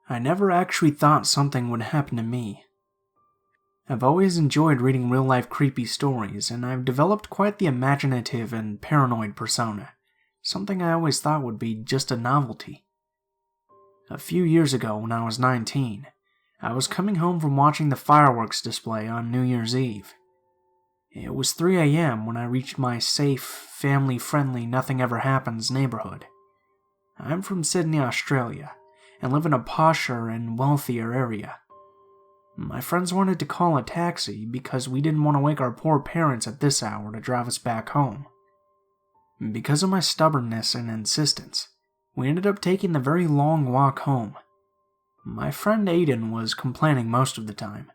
I never actually thought something would happen to me. I've always enjoyed reading real-life creepy stories, and I've developed quite the imaginative and paranoid persona, something I always thought would be just a novelty. A few years ago, when I was 19, I was coming home from watching the fireworks display on New Year's Eve. It was 3 a.m. when I reached my safe, family-friendly, nothing-ever-happens neighborhood. I'm from Sydney, Australia, and live in a posher and wealthier area. My friends wanted to call a taxi because we didn't want to wake our poor parents at this hour to drive us back home. Because of my stubbornness and insistence, we ended up taking the very long walk home. My friend Aiden was complaining most of the time.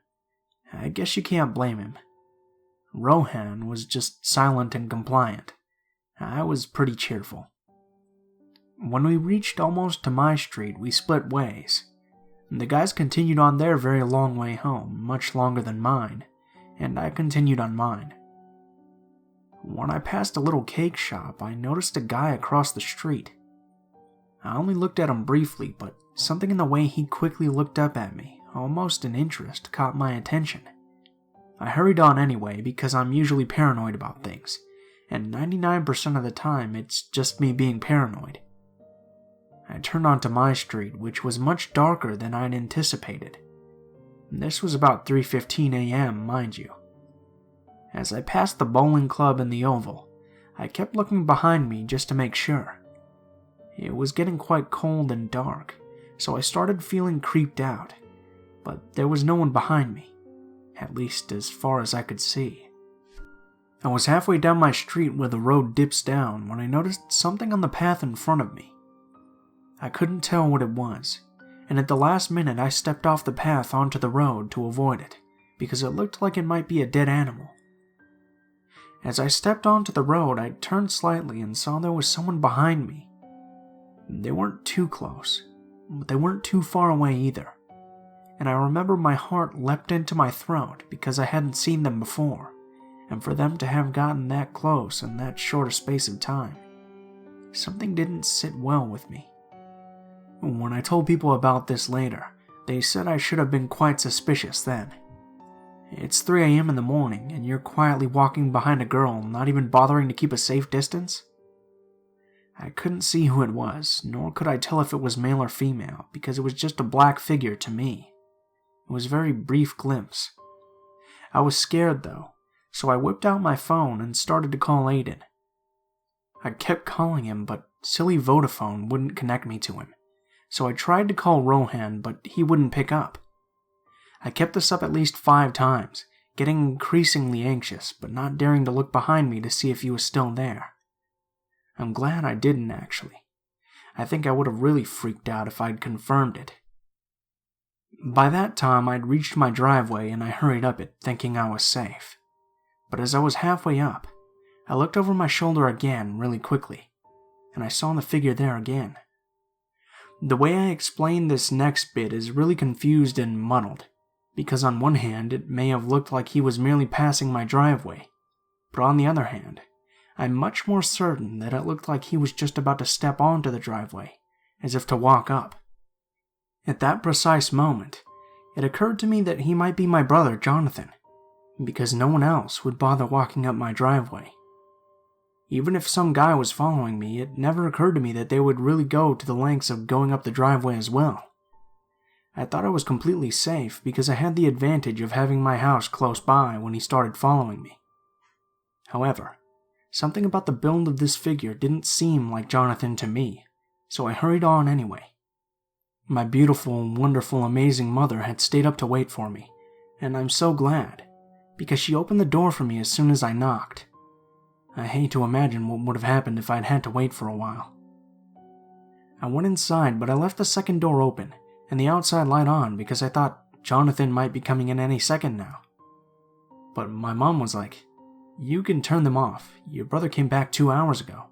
I guess you can't blame him. Rohan was just silent and compliant. I was pretty cheerful. When we reached almost to my street, we split ways. The guys continued on their very long way home, much longer than mine, and I continued on mine. When I passed a little cake shop, I noticed a guy across the street. I only looked at him briefly, but something in the way he quickly looked up at me, almost in interest, caught my attention. I hurried on anyway because I'm usually paranoid about things, and 99% of the time it's just me being paranoid. I turned onto my street, which was much darker than I'd anticipated. This was about 3:15 a.m., mind you. As I passed the bowling club and the oval, I kept looking behind me just to make sure. It was getting quite cold and dark, so I started feeling creeped out, but there was no one behind me, at least as far as I could see. I was halfway down my street where the road dips down when I noticed something on the path in front of me. I couldn't tell what it was, and at the last minute I stepped off the path onto the road to avoid it, because it looked like it might be a dead animal. As I stepped onto the road, I turned slightly and saw there was someone behind me. They weren't too close, but they weren't too far away either, and I remember my heart leapt into my throat because I hadn't seen them before, and for them to have gotten that close in that short a space of time, something didn't sit well with me. When I told people about this later, they said I should have been quite suspicious then. It's 3 a.m. in the morning, and you're quietly walking behind a girl, not even bothering to keep a safe distance? I couldn't see who it was, nor could I tell if it was male or female, because it was just a black figure to me. It was a very brief glimpse. I was scared though, so I whipped out my phone and started to call Aiden. I kept calling him, but silly Vodafone wouldn't connect me to him. So I tried to call Rohan, but he wouldn't pick up. I kept this up at least 5 times, getting increasingly anxious, but not daring to look behind me to see if he was still there. I'm glad I didn't, actually. I think I would have really freaked out if I'd confirmed it. By that time, I'd reached my driveway and I hurried up it, thinking I was safe. But as I was halfway up, I looked over my shoulder again really quickly, and I saw the figure there again. The way I explain this next bit is really confused and muddled, because on one hand it may have looked like he was merely passing my driveway, but on the other hand, I'm much more certain that it looked like he was just about to step onto the driveway, as if to walk up. At that precise moment, it occurred to me that he might be my brother Jonathan, because no one else would bother walking up my driveway. Even if some guy was following me, it never occurred to me that they would really go to the lengths of going up the driveway as well. I thought I was completely safe because I had the advantage of having my house close by when he started following me. However, something about the build of this figure didn't seem like Jonathan to me, so I hurried on anyway. My beautiful, wonderful, amazing mother had stayed up to wait for me, and I'm so glad, because she opened the door for me as soon as I knocked. I hate to imagine what would have happened if I'd had to wait for a while. I went inside, but I left the second door open and the outside light on because I thought Jonathan might be coming in any second now. But my mom was like, "You can turn them off. Your brother came back 2 hours ago."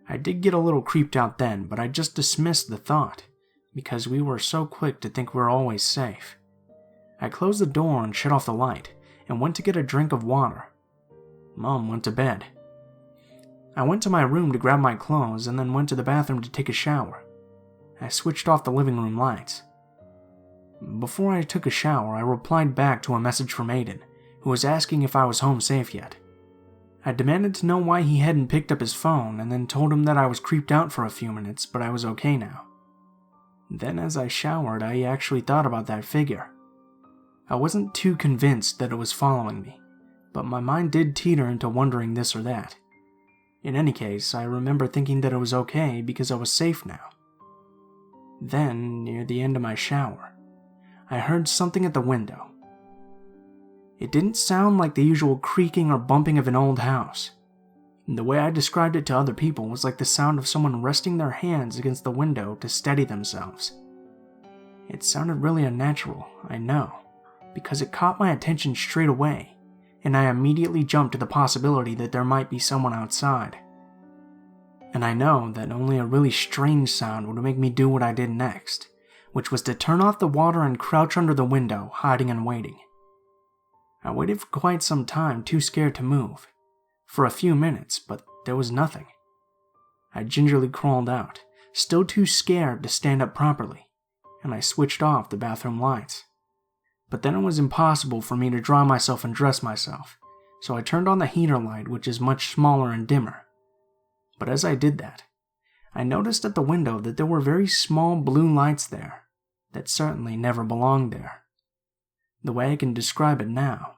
I did get a little creeped out then, but I just dismissed the thought because we were so quick to think we were always safe. I closed the door and shut off the light and went to get a drink of water. Mom went to bed. I went to my room to grab my clothes and then went to the bathroom to take a shower. I switched off the living room lights. Before I took a shower, I replied back to a message from Aiden, who was asking if I was home safe yet. I demanded to know why he hadn't picked up his phone, and then told him that I was creeped out for a few minutes, but I was okay now. Then as I showered, I actually thought about that figure. I wasn't too convinced that it was following me, but my mind did teeter into wondering this or that. In any case, I remember thinking that it was okay because I was safe now. Then, near the end of my shower, I heard something at the window. It didn't sound like the usual creaking or bumping of an old house. The way I described it to other people was like the sound of someone resting their hands against the window to steady themselves. It sounded really unnatural, I know, because it caught my attention straight away, and I immediately jumped to the possibility that there might be someone outside. And I know that only a really strange sound would make me do what I did next, which was to turn off the water and crouch under the window, hiding and waiting. I waited for quite some time, too scared to move. For a few minutes, but there was nothing. I gingerly crawled out, still too scared to stand up properly, and I switched off the bathroom lights. But then it was impossible for me to dry myself and dress myself, so I turned on the heater light, which is much smaller and dimmer. But as I did that, I noticed at the window that there were very small blue lights there that certainly never belonged there. The way I can describe it now,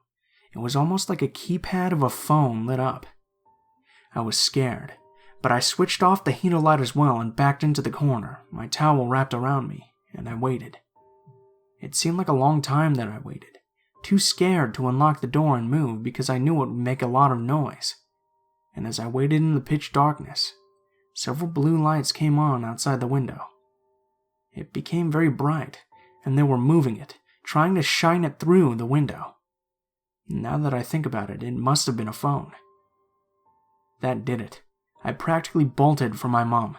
it was almost like a keypad of a phone lit up. I was scared, but I switched off the heater light as well and backed into the corner, my towel wrapped around me, and I waited. It seemed like a long time that I waited, too scared to unlock the door and move because I knew it would make a lot of noise. And as I waited in the pitch darkness, several blue lights came on outside the window. It became very bright, and they were moving it, trying to shine it through the window. Now that I think about it, it must have been a phone. That did it. I practically bolted for my mom.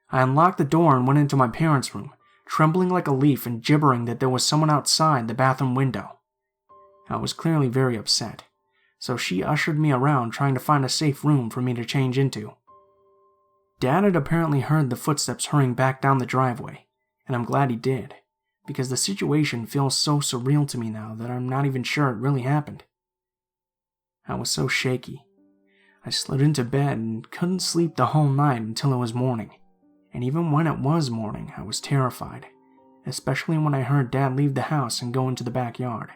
I unlocked the door and went into my parents' room, trembling like a leaf and gibbering that there was someone outside the bathroom window. I was clearly very upset, so she ushered me around trying to find a safe room for me to change into. Dad had apparently heard the footsteps hurrying back down the driveway, and I'm glad he did, because the situation feels so surreal to me now that I'm not even sure it really happened. I was so shaky. I slid into bed and couldn't sleep the whole night until it was morning, and even when it was morning, I was terrified, especially when I heard Dad leave the house and go into the backyard.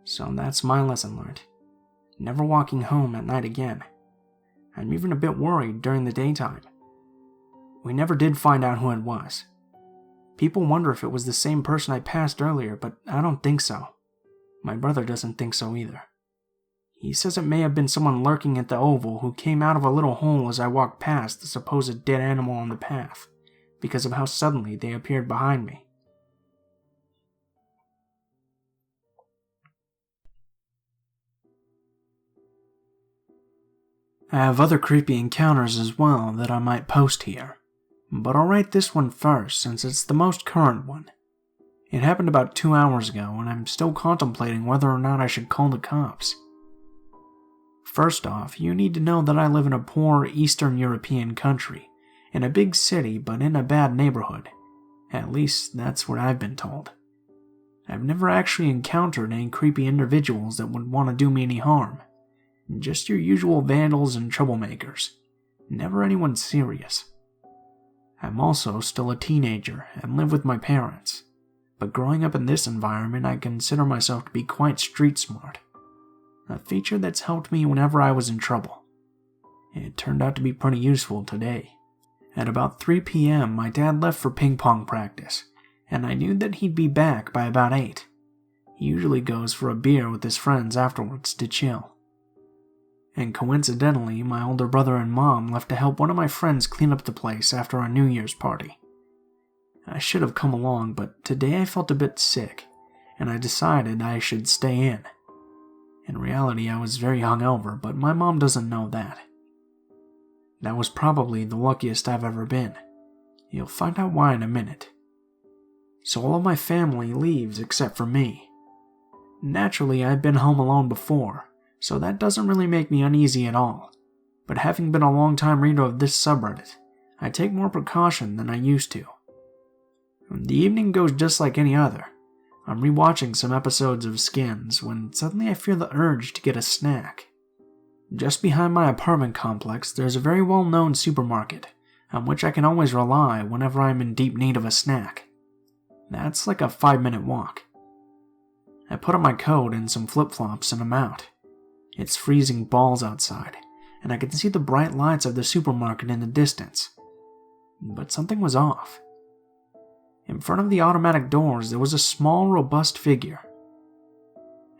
So that's my lesson learned. Never walking home at night again. I'm even a bit worried during the daytime. We never did find out who it was. People wonder if it was the same person I passed earlier, but I don't think so. My brother doesn't think so either. He says it may have been someone lurking at the oval who came out of a little hole as I walked past the supposed dead animal on the path, because of how suddenly they appeared behind me. I have other creepy encounters as well that I might post here, but I'll write this one first since it's the most current one. It happened about 2 hours ago, and I'm still contemplating whether or not I should call the cops. First off, you need to know that I live in a poor Eastern European country, in a big city but in a bad neighborhood. At least, that's what I've been told. I've never actually encountered any creepy individuals that would want to do me any harm. Just your usual vandals and troublemakers. Never anyone serious. I'm also still a teenager and live with my parents, but growing up in this environment I consider myself to be quite street smart. A feature that's helped me whenever I was in trouble. It turned out to be pretty useful today. At about 3 p.m. my dad left for ping pong practice, and I knew that he'd be back by about 8. He usually goes for a beer with his friends afterwards to chill. And coincidentally, my older brother and mom left to help one of my friends clean up the place after our New Year's party. I should have come along, but today I felt a bit sick, and I decided I should stay in. In reality, I was very hungover, but my mom doesn't know that. That was probably the luckiest I've ever been. You'll find out why in a minute. So all of my family leaves except for me. Naturally, I've been home alone before, so that doesn't really make me uneasy at all. But having been a long-time reader of this subreddit, I take more precaution than I used to. The evening goes just like any other. I'm rewatching some episodes of Skins when suddenly I feel the urge to get a snack. Just behind my apartment complex, there's a very well-known supermarket, on which I can always rely whenever I'm in deep need of a snack. That's like a 5-minute walk. I put on my coat and some flip-flops and I'm out. It's freezing balls outside, and I can see the bright lights of the supermarket in the distance. But something was off. In front of the automatic doors, there was a small, robust figure.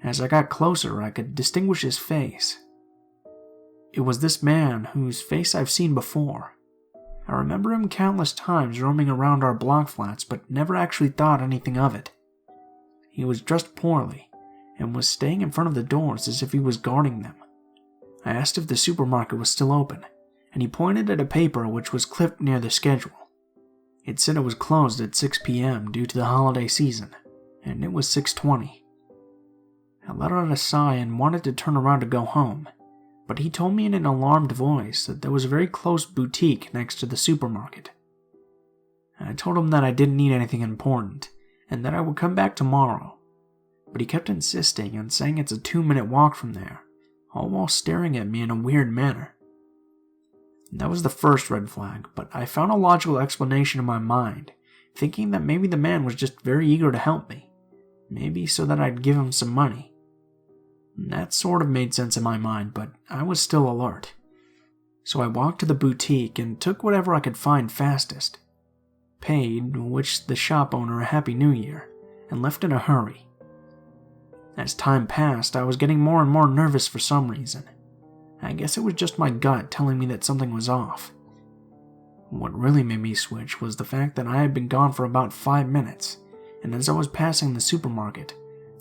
As I got closer, I could distinguish his face. It was this man whose face I've seen before. I remember him countless times roaming around our block flats, but never actually thought anything of it. He was dressed poorly, and was staying in front of the doors as if he was guarding them. I asked if the supermarket was still open, and he pointed at a paper which was clipped near the schedule. It said it was closed at 6 p.m. due to the holiday season, and it was 6:20. I let out a sigh and wanted to turn around to go home, but he told me in an alarmed voice that there was a very close boutique next to the supermarket. I told him that I didn't need anything important, and that I would come back tomorrow, but he kept insisting and saying it's a 2-minute walk from there, all while staring at me in a weird manner. That was the first red flag, but I found a logical explanation in my mind, thinking that maybe the man was just very eager to help me, maybe so that I'd give him some money. That sort of made sense in my mind, but I was still alert. So I walked to the boutique and took whatever I could find fastest, paid, wished the shop owner a Happy New Year, and left in a hurry. As time passed, I was getting more and more nervous for some reason. I guess it was just my gut telling me that something was off. What really made me switch was the fact that I had been gone for about 5 minutes, and as I was passing the supermarket,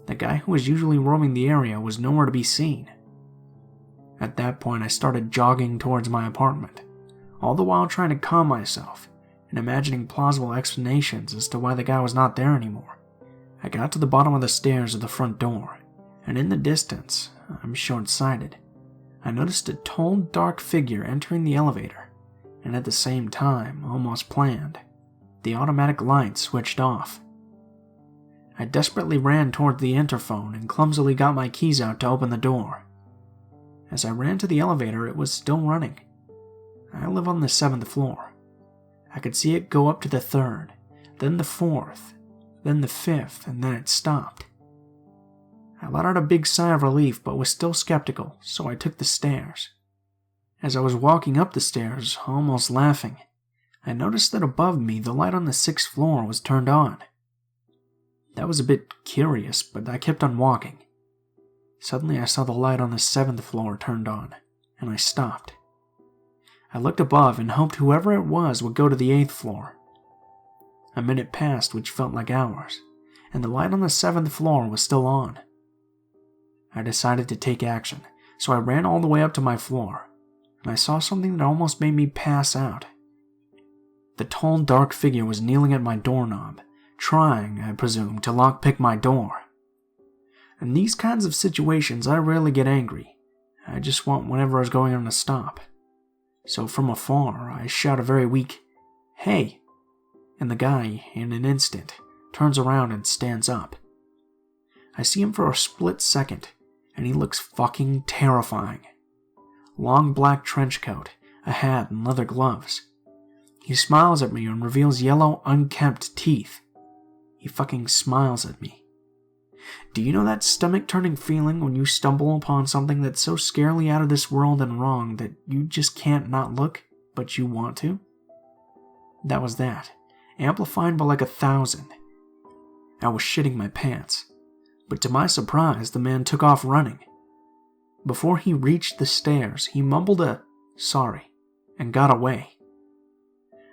the guy who was usually roaming the area was nowhere to be seen. At that point, I started jogging towards my apartment, all the while trying to calm myself and imagining plausible explanations as to why the guy was not there anymore. I got to the bottom of the stairs of the front door, and in the distance, I'm short-sighted, I noticed a tall, dark figure entering the elevator, and at the same time, almost planned, the automatic light switched off. I desperately ran toward the interphone and clumsily got my keys out to open the door. As I ran to the elevator, it was still running. I live on the 7th floor. I could see it go up to the 3rd, then the 4th, then the 5th, and then it stopped. I let out a big sigh of relief but was still skeptical, so I took the stairs. As I was walking up the stairs, almost laughing, I noticed that above me the light on the 6th floor was turned on. That was a bit curious, but I kept on walking. Suddenly I saw the light on the 7th floor turned on, and I stopped. I looked above and hoped whoever it was would go to the 8th floor. A minute passed, which felt like hours, and the light on the 7th floor was still on. I decided to take action, so I ran all the way up to my floor, and I saw something that almost made me pass out. The tall, dark figure was kneeling at my doorknob, trying, I presume, to lockpick my door. In these kinds of situations, I rarely get angry. I just want whatever is going on to stop. So from afar, I shout a very weak, "Hey!" and the guy, in an instant, turns around and stands up. I see him for a split second, and he looks fucking terrifying. Long black trench coat, a hat, and leather gloves. He smiles at me and reveals yellow, unkempt teeth. He fucking smiles at me. Do you know that stomach-turning feeling when you stumble upon something that's so scarily out of this world and wrong that you just can't not look, but you want to? That was that, amplified by like 1,000. I was shitting my pants. But to my surprise, the man took off running. Before he reached the stairs, he mumbled a "sorry" and got away.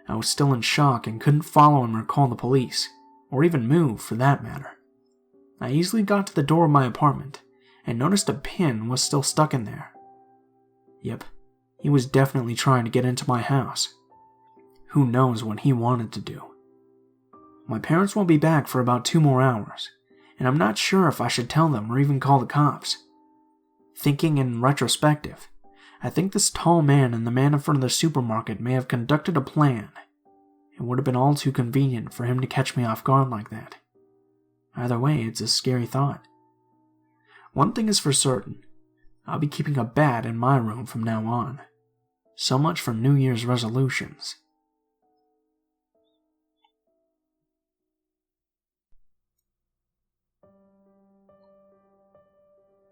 I was still in shock and couldn't follow him or call the police, or even move for that matter. I easily got to the door of my apartment and noticed a pin was still stuck in there. Yep, he was definitely trying to get into my house. Who knows what he wanted to do. My parents won't be back for about 2 more hours, and I'm not sure if I should tell them or even call the cops. Thinking in retrospective, I think this tall man and the man in front of the supermarket may have conducted a plan. It would have been all too convenient for him to catch me off guard like that. Either way, it's a scary thought. One thing is for certain, I'll be keeping a bat in my room from now on. So much for New Year's resolutions.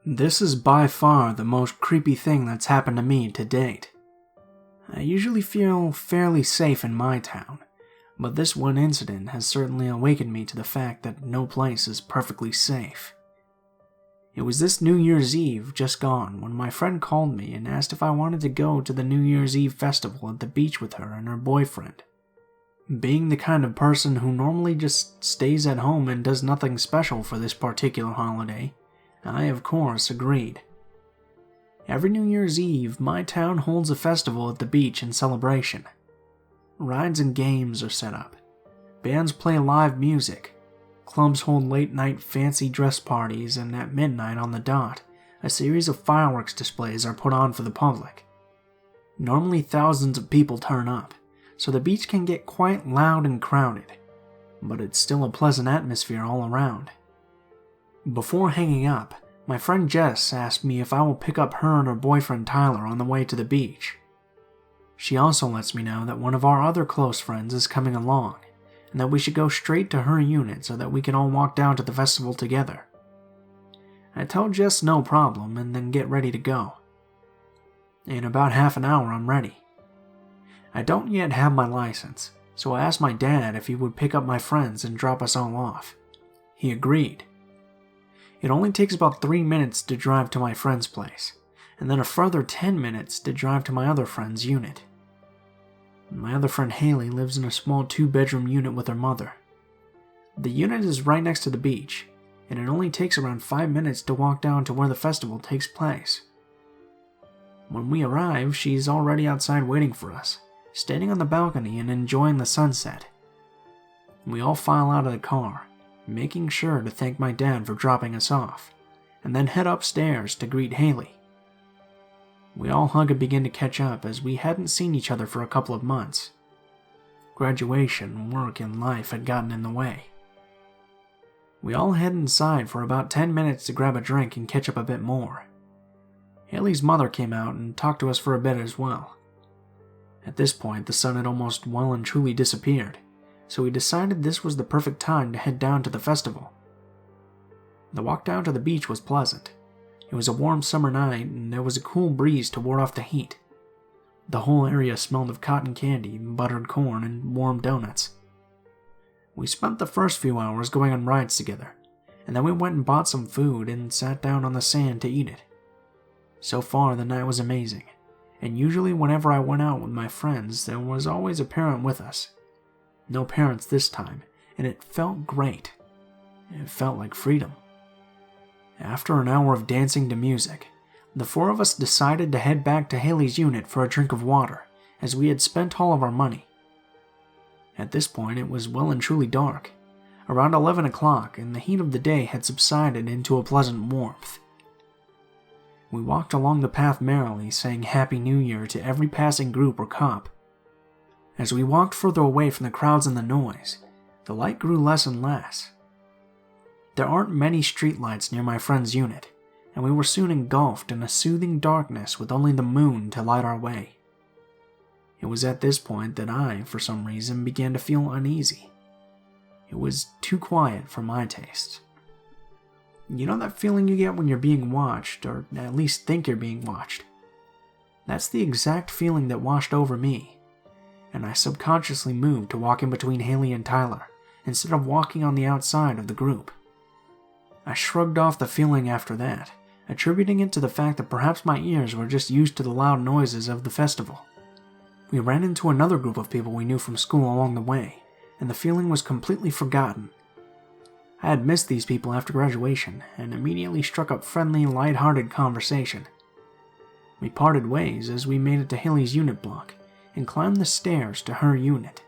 This is by far the most creepy thing that's happened to me to date. I usually feel fairly safe in my town, but this one incident has certainly awakened me to the fact that no place is perfectly safe. It was this New Year's Eve just gone when my friend called me and asked if I wanted to go to the New Year's Eve festival at the beach with her and her boyfriend. Being the kind of person who normally just stays at home and does nothing special for this particular holiday, I of course agreed. Every New Year's Eve, my town holds a festival at the beach in celebration. Rides and games are set up. Bands play live music. Clubs hold late-night fancy dress parties, and at midnight on the dot, a series of fireworks displays are put on for the public. Normally thousands of people turn up, so the beach can get quite loud and crowded, but it's still a pleasant atmosphere all around. Before hanging up, my friend Jess asked me if I will pick up her and her boyfriend Tyler on the way to the beach. She also lets me know that one of our other close friends is coming along, and that we should go straight to her unit so that we can all walk down to the festival together. I tell Jess no problem and then get ready to go. In about half an hour I'm ready. I don't yet have my license, so I asked my dad if he would pick up my friends and drop us all off. He agreed. It only takes about 3 minutes to drive to my friend's place, and then a further 10 minutes to drive to my other friend's unit. My other friend Haley lives in a small 2-bedroom unit with her mother. The unit is right next to the beach, and it only takes around 5 minutes to walk down to where the festival takes place. When we arrive, she's already outside waiting for us, standing on the balcony and enjoying the sunset. We all file out of the car, making sure to thank my dad for dropping us off, and then head upstairs to greet Haley. We all hug and begin to catch up as we hadn't seen each other for a couple of months. Graduation, work, and life had gotten in the way. We all head inside for about 10 minutes to grab a drink and catch up a bit more. Haley's mother came out and talked to us for a bit as well. At this point, the sun had almost well and truly disappeared, so we decided this was the perfect time to head down to the festival. The walk down to the beach was pleasant. It was a warm summer night, and there was a cool breeze to ward off the heat. The whole area smelled of cotton candy, buttered corn, and warm donuts. We spent the first few hours going on rides together, and then we went and bought some food and sat down on the sand to eat it. So far, the night was amazing, and usually whenever I went out with my friends, there was always a parent with us. No parents this time, and it felt great. It felt like freedom. After an hour of dancing to music, the 4 of us decided to head back to Haley's unit for a drink of water, as we had spent all of our money. At this point, it was well and truly dark, around 11 o'clock, and the heat of the day had subsided into a pleasant warmth. We walked along the path merrily, saying Happy New Year to every passing group or cop. As we walked further away from the crowds and the noise, the light grew less and less. There aren't many streetlights near my friend's unit, and we were soon engulfed in a soothing darkness with only the moon to light our way. It was at this point that I, for some reason, began to feel uneasy. It was too quiet for my taste. You know that feeling you get when you're being watched, or at least think you're being watched? That's the exact feeling that washed over me, and I subconsciously moved to walk in between Haley and Tyler, instead of walking on the outside of the group. I shrugged off the feeling after that, attributing it to the fact that perhaps my ears were just used to the loud noises of the festival. We ran into another group of people we knew from school along the way, and the feeling was completely forgotten. I had missed these people after graduation, and immediately struck up friendly, light-hearted conversation. We parted ways as we made it to Haley's unit block, and climbed the stairs to her unit.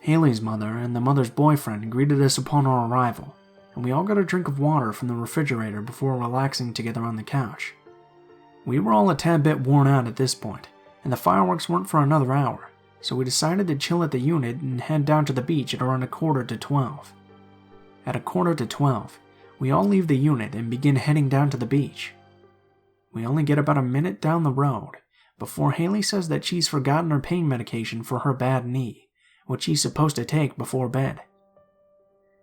Haley's mother and the mother's boyfriend greeted us upon our arrival, and we all got a drink of water from the refrigerator before relaxing together on the couch. We were all a tad bit worn out at this point, and the fireworks weren't for another hour, so we decided to chill at the unit and head down to the beach at around 11:45. At 11:45, we all leave the unit and begin heading down to the beach. We only get about a minute down the road before Haley says that she's forgotten her pain medication for her bad knee, which she's supposed to take before bed.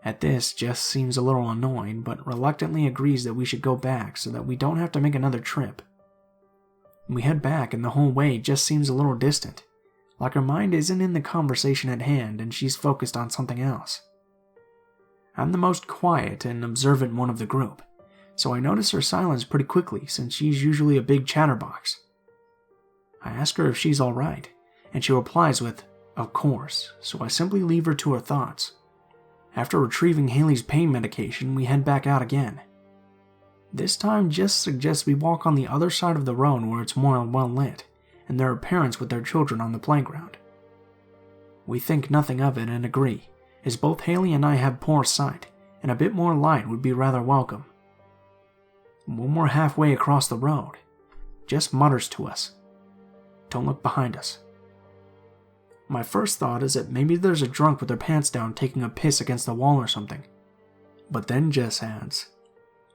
At this, Jess seems a little annoyed, but reluctantly agrees that we should go back so that we don't have to make another trip. We head back, and the whole way Jess seems a little distant, like her mind isn't in the conversation at hand and she's focused on something else. I'm the most quiet and observant one of the group, so I notice her silence pretty quickly since she's usually a big chatterbox. I ask her if she's alright, and she replies with, "Of course," so I simply leave her to her thoughts. After retrieving Haley's pain medication, we head back out again. This time, Jess suggests we walk on the other side of the road where it's more well lit, and there are parents with their children on the playground. We think nothing of it and agree, as both Haley and I have poor sight, and a bit more light would be rather welcome. When we're halfway across the road, Jess mutters to us, "Don't look behind us." My first thought is that maybe there's a drunk with their pants down taking a piss against the wall or something. But then Jess adds,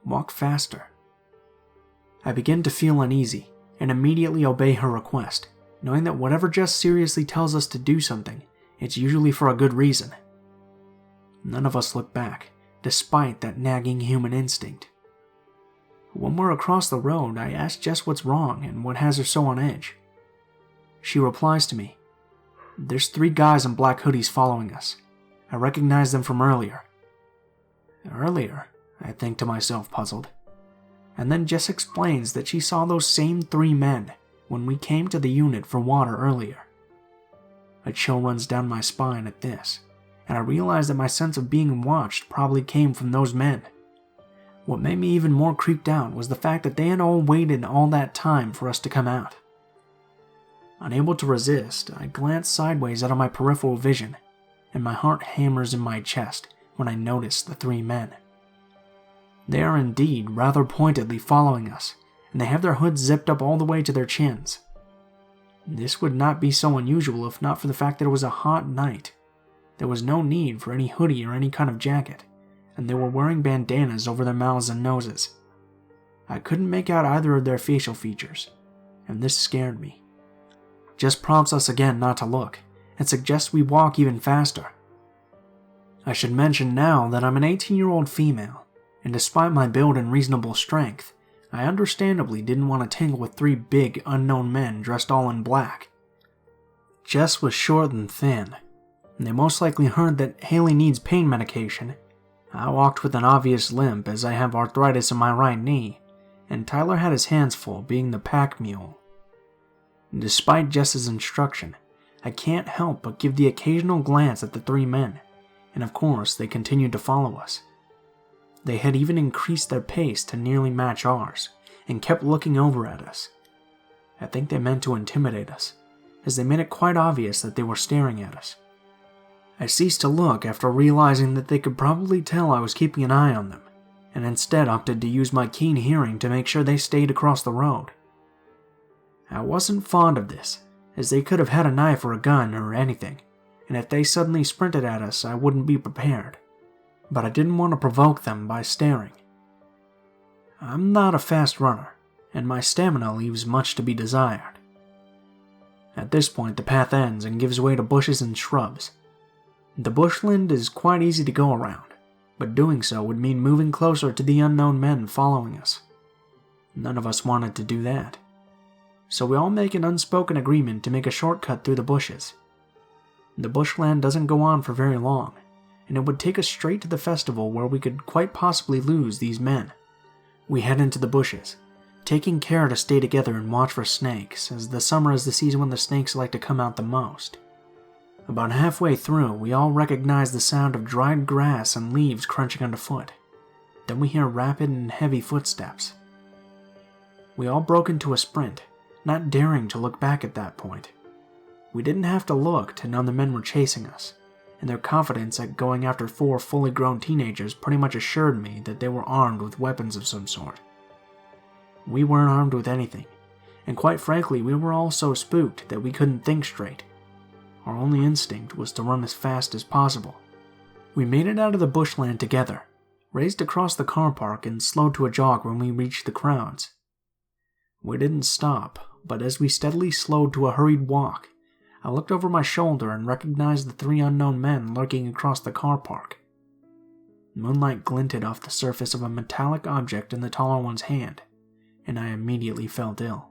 "Walk faster." I begin to feel uneasy and immediately obey her request, knowing that whatever Jess seriously tells us to do something, it's usually for a good reason. None of us look back, despite that nagging human instinct. When we're across the road, I ask Jess what's wrong and what has her so on edge. She replies to me, "There's 3 guys in black hoodies following us. I recognize them from earlier." Earlier, I think to myself, puzzled. And then Jess explains that she saw those same 3 men when we came to the unit for water earlier. A chill runs down my spine at this, and I realize that my sense of being watched probably came from those men. What made me even more creeped out was the fact that they had all waited all that time for us to come out. Unable to resist, I glance sideways out of my peripheral vision, and my heart hammers in my chest when I notice the 3 men. They are indeed rather pointedly following us, and they have their hoods zipped up all the way to their chins. This would not be so unusual if not for the fact that it was a hot night. There was no need for any hoodie or any kind of jacket, and they were wearing bandanas over their mouths and noses. I couldn't make out either of their facial features, and this scared me. Jess prompts us again not to look, and suggests we walk even faster. I should mention now that I'm an 18-year-old female, and despite my build and reasonable strength, I understandably didn't want to tangle with 3 big, unknown men dressed all in black. Jess was short and thin, and they most likely heard that Haley needs pain medication. I walked with an obvious limp as I have arthritis in my right knee, and Tyler had his hands full being the pack mule. Despite Jess's instruction, I can't help but give the occasional glance at the 3 men, and of course they continued to follow us. They had even increased their pace to nearly match ours, and kept looking over at us. I think they meant to intimidate us, as they made it quite obvious that they were staring at us. I ceased to look after realizing that they could probably tell I was keeping an eye on them, and instead opted to use my keen hearing to make sure they stayed across the road. I wasn't fond of this, as they could have had a knife or a gun or anything, and if they suddenly sprinted at us, I wouldn't be prepared. But I didn't want to provoke them by staring. I'm not a fast runner, and my stamina leaves much to be desired. At this point, the path ends and gives way to bushes and shrubs. The bushland is quite easy to go around, but doing so would mean moving closer to the unknown men following us. None of us wanted to do that, so we all make an unspoken agreement to make a shortcut through the bushes. The bushland doesn't go on for very long, and it would take us straight to the festival where we could quite possibly lose these men. We head into the bushes, taking care to stay together and watch for snakes, as the summer is the season when the snakes like to come out the most. About halfway through, we all recognize the sound of dried grass and leaves crunching underfoot. Then we hear rapid and heavy footsteps. We all broke into a sprint, not daring to look back at that point. We didn't have to look to know the men were chasing us, and their confidence at going after 4 fully grown teenagers pretty much assured me that they were armed with weapons of some sort. We weren't armed with anything, and quite frankly we were all so spooked that we couldn't think straight. Our only instinct was to run as fast as possible. We made it out of the bushland together, raced across the car park, and slowed to a jog when we reached the crowds. We didn't stop, but as we steadily slowed to a hurried walk, I looked over my shoulder and recognized the 3 unknown men lurking across the car park. Moonlight glinted off the surface of a metallic object in the taller one's hand, and I immediately felt ill.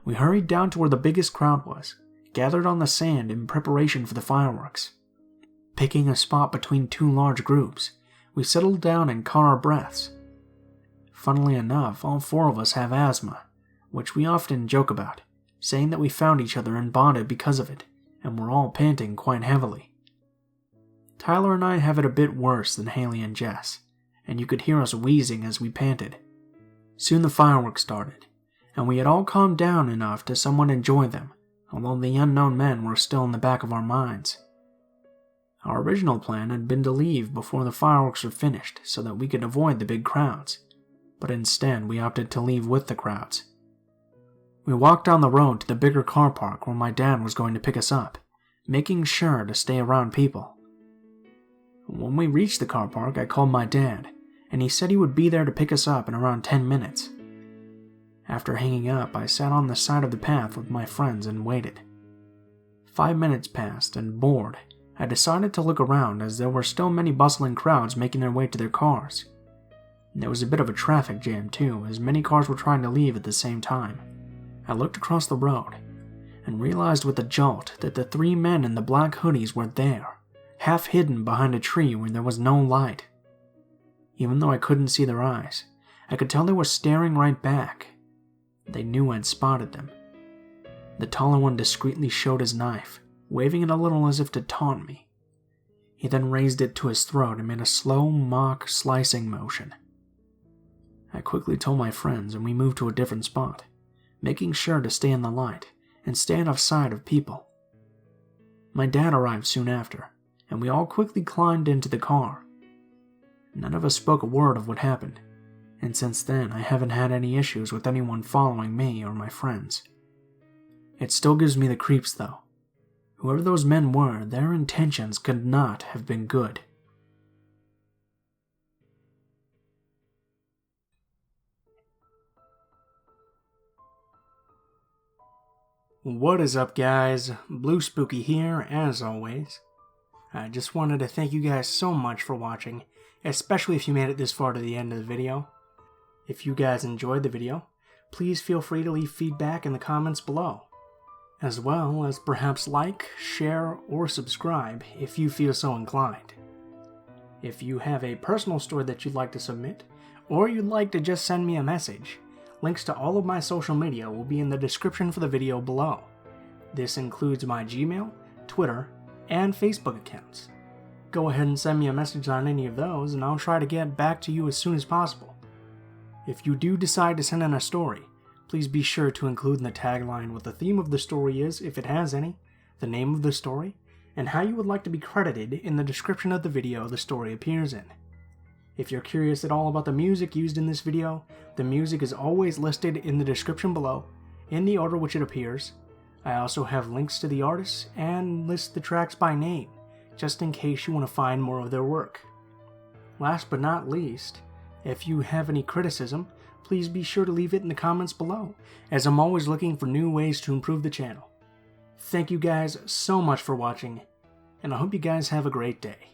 We hurried down to where the biggest crowd was, gathered on the sand in preparation for the fireworks. Picking a spot between 2 large groups, we settled down and caught our breaths. Funnily enough, all 4 of us have asthma, which we often joke about, saying that we found each other and bonded because of it, and we're all panting quite heavily. Tyler and I have it a bit worse than Haley and Jess, and you could hear us wheezing as we panted. Soon the fireworks started, and we had all calmed down enough to somewhat enjoy them, although the unknown men were still in the back of our minds. Our original plan had been to leave before the fireworks were finished so that we could avoid the big crowds, but instead we opted to leave with the crowds. We walked down the road to the bigger car park where my dad was going to pick us up, making sure to stay around people. When we reached the car park, I called my dad, and he said he would be there to pick us up in around 10 minutes. After hanging up, I sat on the side of the path with my friends and waited. 5 minutes passed, and bored, I decided to look around as there were still many bustling crowds making their way to their cars. There was a bit of a traffic jam too, as many cars were trying to leave at the same time. I looked across the road, and realized with a jolt that the 3 men in the black hoodies were there, half hidden behind a tree where there was no light. Even though I couldn't see their eyes, I could tell they were staring right back. They knew I'd spotted them. The taller one discreetly showed his knife, waving it a little as if to taunt me. He then raised it to his throat and made a slow, mock slicing motion. I quickly told my friends and we moved to a different spot, making sure to stay in the light and stay out of sight of people. My dad arrived soon after, and we all quickly climbed into the car. None of us spoke a word of what happened, and since then I haven't had any issues with anyone following me or my friends. It still gives me the creeps though. Whoever those men were, their intentions could not have been good. What is up, guys? Blue Spooky here, as always. I just wanted to thank you guys so much for watching, especially if you made it this far to the end of the video. If you guys enjoyed the video, please feel free to leave feedback in the comments below, as well as perhaps like, share, or subscribe if you feel so inclined. If you have a personal story that you'd like to submit, or you'd like to just send me a message, links to all of my social media will be in the description for the video below. This includes my Gmail, Twitter, and Facebook accounts. Go ahead and send me a message on any of those and I'll try to get back to you as soon as possible. If you do decide to send in a story, please be sure to include in the tagline what the theme of the story is, if it has any, the name of the story, and how you would like to be credited in the description of the video the story appears in. If you're curious at all about the music used in this video, the music is always listed in the description below, in the order which it appears. I also have links to the artists and list the tracks by name, just in case you want to find more of their work. Last but not least, if you have any criticism, please be sure to leave it in the comments below, as I'm always looking for new ways to improve the channel. Thank you guys so much for watching, and I hope you guys have a great day.